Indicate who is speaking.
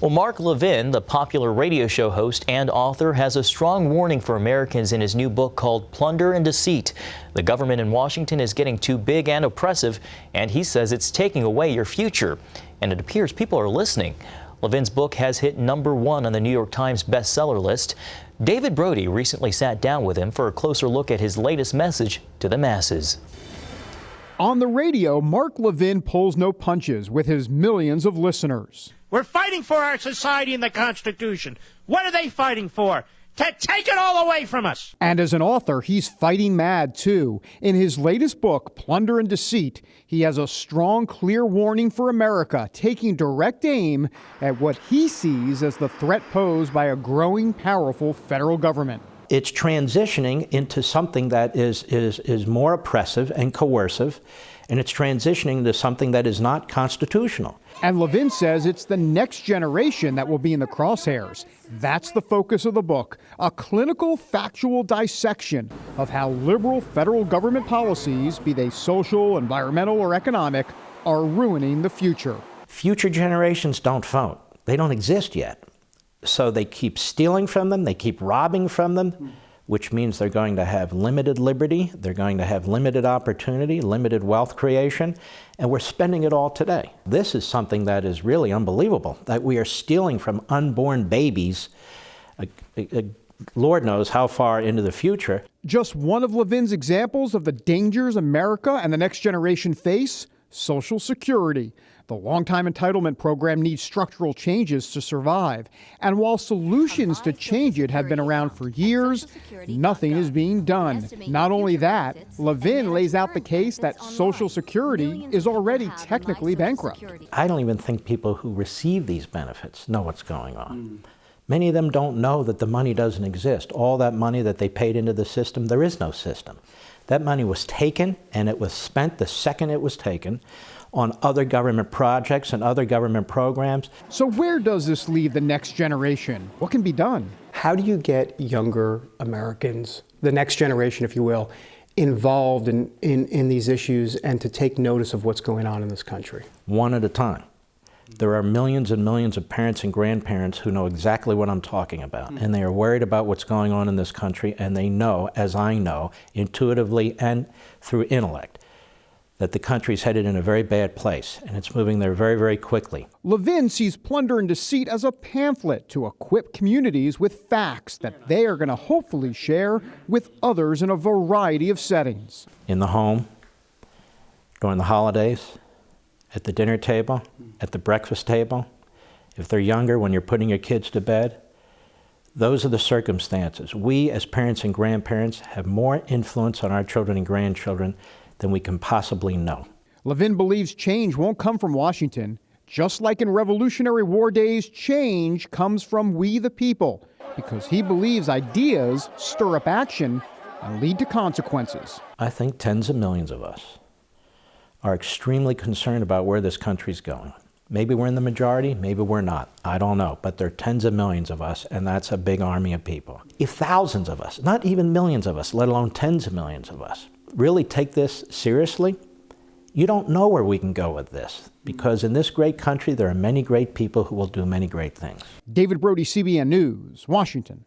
Speaker 1: Well, Mark Levin, the popular radio show host and author, has a strong warning for Americans in his new book called Plunder and Deceit. The government in Washington is getting too big and oppressive, and he says it's taking away your future. And it appears people are listening. Levin's book has hit #1 on the New York Times bestseller list. David Brody recently sat down with him for a closer look at his latest message to the masses.
Speaker 2: On the radio, Mark Levin pulls no punches with his millions of listeners.
Speaker 3: We're fighting for our society and the Constitution. What are they fighting for? To take it all away from us.
Speaker 2: And as an author, he's fighting mad, too. In his latest book, Plunder and Deceit, he has a strong, clear warning for America, taking direct aim at what he sees as the threat posed by a growing, powerful federal government.
Speaker 4: It's transitioning into something that is more oppressive and coercive, and it's transitioning to something that is not constitutional.
Speaker 2: And Levin says it's the next generation that will be in the crosshairs. That's the focus of the book, a clinical, factual dissection of how liberal federal government policies, be they social, environmental, or economic, are ruining the future.
Speaker 4: Future generations don't vote. They don't exist yet. So they keep stealing from them, they keep robbing from them, which means they're going to have limited liberty, they're going to have limited opportunity, limited wealth creation, and we're spending it all today. This is something that is really unbelievable, that we are stealing from unborn babies, Lord knows how far into the future.
Speaker 2: Just one of Levin's examples of the dangers America and the next generation face: Social Security. The long-time entitlement program needs structural changes to survive. And while solutions to change it have been around for years, nothing is being done. Not only that, Levin lays out the case that Social Security is already technically bankrupt.
Speaker 4: I don't even think people who receive these benefits know what's going on. Many of them don't know that the money doesn't exist. All that money that they paid into the system, there is no system. That money was taken, and it was spent the second it was taken on other government projects and other government programs.
Speaker 2: So where does this leave the next generation? What can be done?
Speaker 5: How do you get younger Americans, the next generation, if you will, involved in these issues and to take notice of what's going on in this country?
Speaker 4: One at a time. There are millions and millions of parents and grandparents who know exactly what I'm talking about, and they are worried about what's going on in this country, and they know, as I know, intuitively and through intellect, that the country's headed in a very bad place, and it's moving there very, very quickly.
Speaker 2: Levin sees Plunder and Deceit as a pamphlet to equip communities with facts that they are going to hopefully share with others in a variety of settings.
Speaker 4: In the home, during the holidays, at the dinner table, at the breakfast table, if they're younger, when you're putting your kids to bed. Those are the circumstances. We, as parents and grandparents, have more influence on our children and grandchildren than we can possibly know.
Speaker 2: Levin believes change won't come from Washington. Just like in Revolutionary War days, change comes from we the people, because he believes ideas stir up action and lead to consequences.
Speaker 4: I think tens of millions of us are extremely concerned about where this country's going. Maybe we're in the majority, maybe we're not. I don't know, but there are tens of millions of us, and that's a big army of people. If thousands of us, not even millions of us, let alone tens of millions of us, really take this seriously, you don't know where we can go with this, because in this great country, there are many great people who will do many great things.
Speaker 2: David Brody, CBN News, Washington.